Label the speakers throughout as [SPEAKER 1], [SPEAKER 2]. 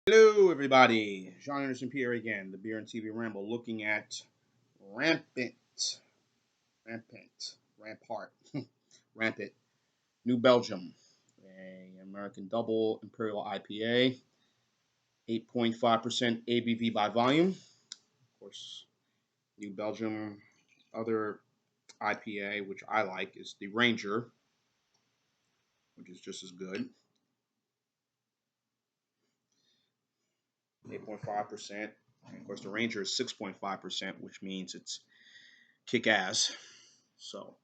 [SPEAKER 1] Hello, everybody. Sean Anderson Pierre again, the Beer and TV Ramble, looking at Rampant, Rampart, Rampant, New Belgium, a American Double Imperial IPA, 8.5% ABV by volume. Of course, New Belgium, other IPA, which I like, is the Ranger, which is just as good, 8.5%. And of course, the Ranger is 6.5%, which means it's kick ass. So,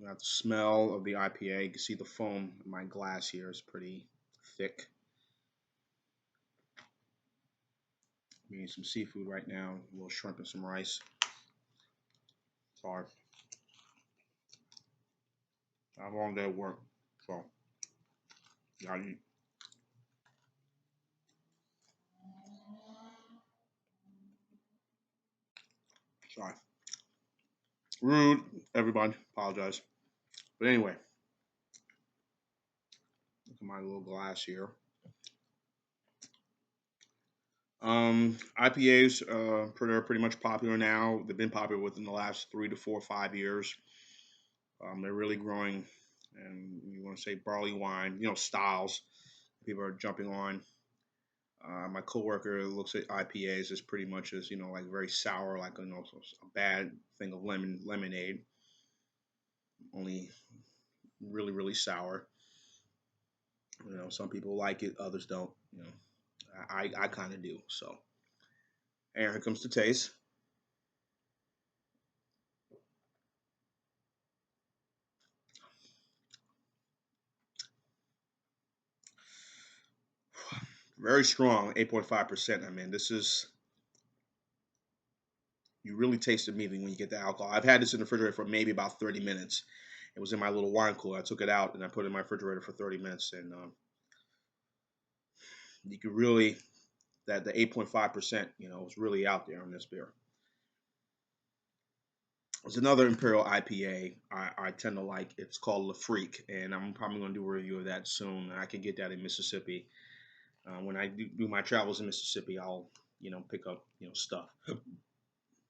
[SPEAKER 1] got the smell of the IPA. You can see the foam in my glass here is pretty thick. I'm eating some seafood right now, a little shrimp and some rice. Sorry. Not a long day at work, so gotta eat. Sorry. Rude, everybody. Apologize. But anyway, look at my little glass here. IPAs are pretty much popular now. They've been popular within the last 3 to 4 or 5 years. They're really growing, and you want to say barley wine, styles. People are jumping on. My coworker looks at IPAs as pretty much as like very sour, like a bad thing of lemonade, only really sour. Some people like it, others don't. I kind of do. So, and here comes the taste. Very strong, 8.5%. I mean, this is you really taste the meat when you get the alcohol. I've had this in the refrigerator for maybe about 30 minutes. It was in my little wine cooler. I took it out and I put it in my refrigerator for 30 minutes, and you could really that the 8.5%, was really out there on this beer. There's another Imperial IPA I tend to like. It's called La Freak, and I'm probably going to do a review of that soon. I can get that in Mississippi. When I do my travels in Mississippi, I'll pick up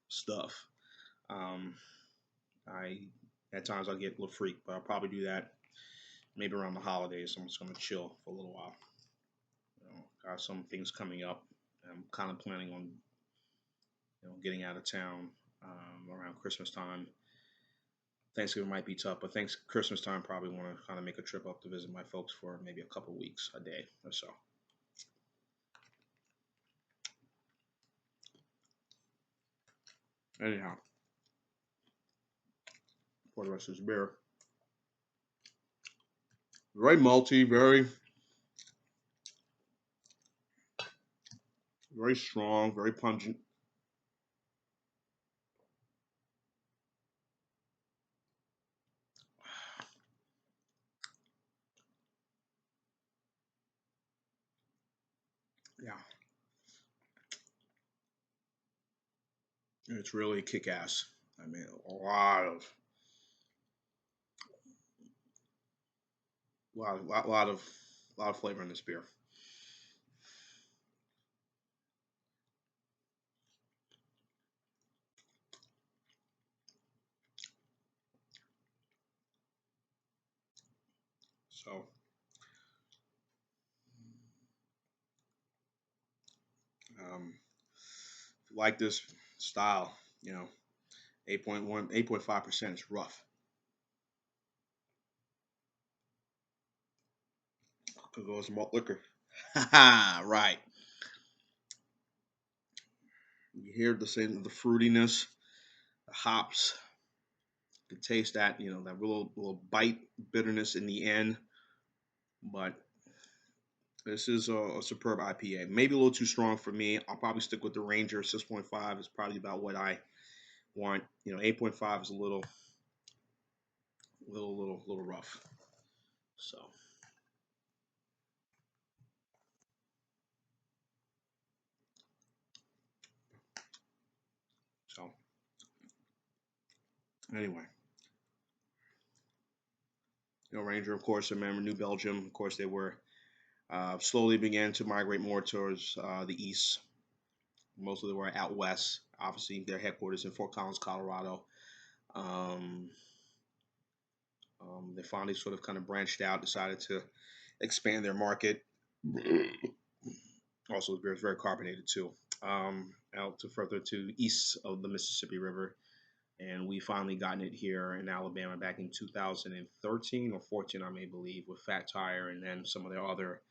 [SPEAKER 1] stuff. Um, I at times I'll get La Freak, but I'll probably do that maybe around the holidays. I'm just going to chill for a little while. Got some things coming up. I'm kind of planning on getting out of town around Christmas time. Thanksgiving might be tough, but thanks Christmas time probably want to kind of make a trip up to visit my folks for maybe a couple weeks, a day or so. Anyhow, for the rest of this beer, very malty, very strong, very pungent. Yeah, it's really kick ass. I mean, a lot of flavor in this beer. So, if you like this style, 8.1, 8.5% is rough. Could go some malt liquor. Right. You hear the fruitiness, the hops. You can taste that, that little bite bitterness in the end. But this is a superb IPA. Maybe a little too strong for me. I'll probably stick with the Ranger. 6.5 is probably about what I want. 8.5 is a little rough. So, so anyway, Ranger, of course, I remember New Belgium. Of course, they were slowly began to migrate more towards the east. Most of them were out west. Obviously, their headquarters in Fort Collins, Colorado. Um, they finally sort of kind of branched out, decided to expand their market. Also, the beer is very carbonated too. Out to further to east of the Mississippi River, and we finally gotten it here in Alabama back in 2013 or 14, I may believe, with Fat Tire, and then some of their other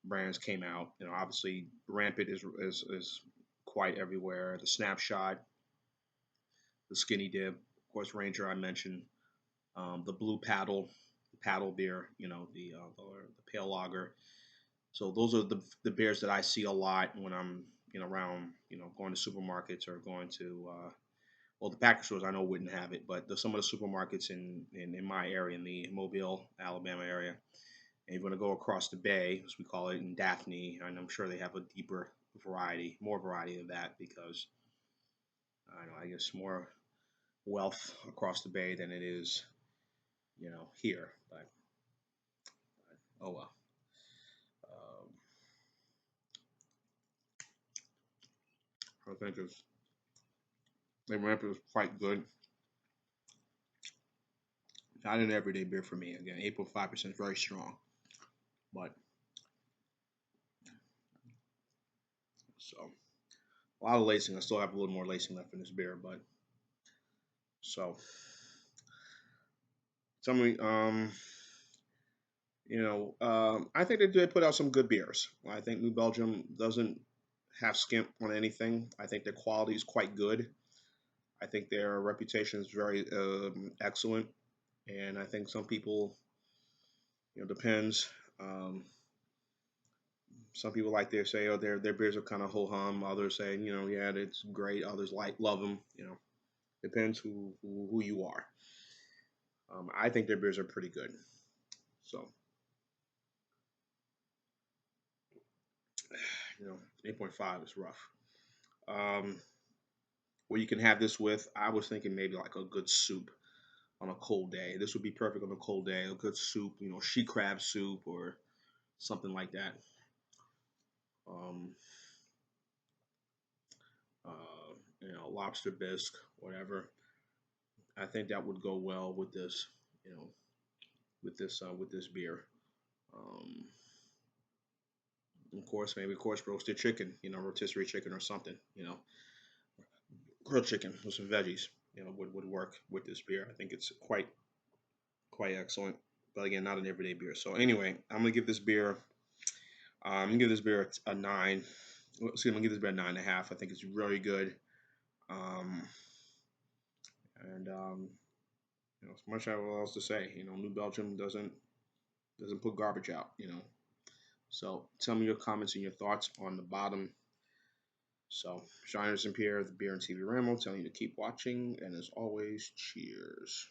[SPEAKER 1] brands came out. Obviously, Rampant is quite everywhere. The Snapshot, the Skinny Dip, of course, Ranger I mentioned, the Blue Paddle, the Paddle beer, the Pale Lager. So those are the beers that I see a lot when I'm around, going to supermarkets or going to well, the package stores I know wouldn't have it, but some of the supermarkets in my area, in the Mobile, Alabama area, and you're going to go across the bay, as we call it, in Daphne, and I'm sure they have a deeper variety, more variety of that because I don't know, I guess more wealth across the bay than it is, here. But oh well. Um, I think the ramp is quite good. Not an everyday beer for me. Again, 8.5% is very strong, but so a lot of lacing. I still have a little more lacing left in this beer, but so tell me, I think they did put out some good beers. I think New Belgium doesn't have skimp on anything. I think their quality is quite good. I think their reputation is very excellent, and I think some people, depends. Um, some people like they say, oh, their beers are kind of ho hum. Others say, yeah, it's great. Others love them. Depends who you are. I think their beers are pretty good. So, 8.5 is rough. Um, what you can have this with, I was thinking maybe like a good soup on a cold day. This would be perfect on a cold day. A good soup, she crab soup or something like that. Um, Lobster bisque, whatever. I think that would go well with this, you know, with this beer. Um, of course, maybe of course roasted chicken, rotisserie chicken or something, grilled chicken with some veggies, would work with this beer. I think it's quite excellent. But again, not an everyday beer. So anyway, I'm gonna give this beer a nine. Excuse me, I'm gonna give this beer a 9.5. I think it's really good. Um, and as much as I have else to say, New Belgium doesn't put garbage out. So tell me your comments and your thoughts on the bottom. So Sean Anderson Pierre, the Beer and TV Ramble, telling you to keep watching, and as always, cheers.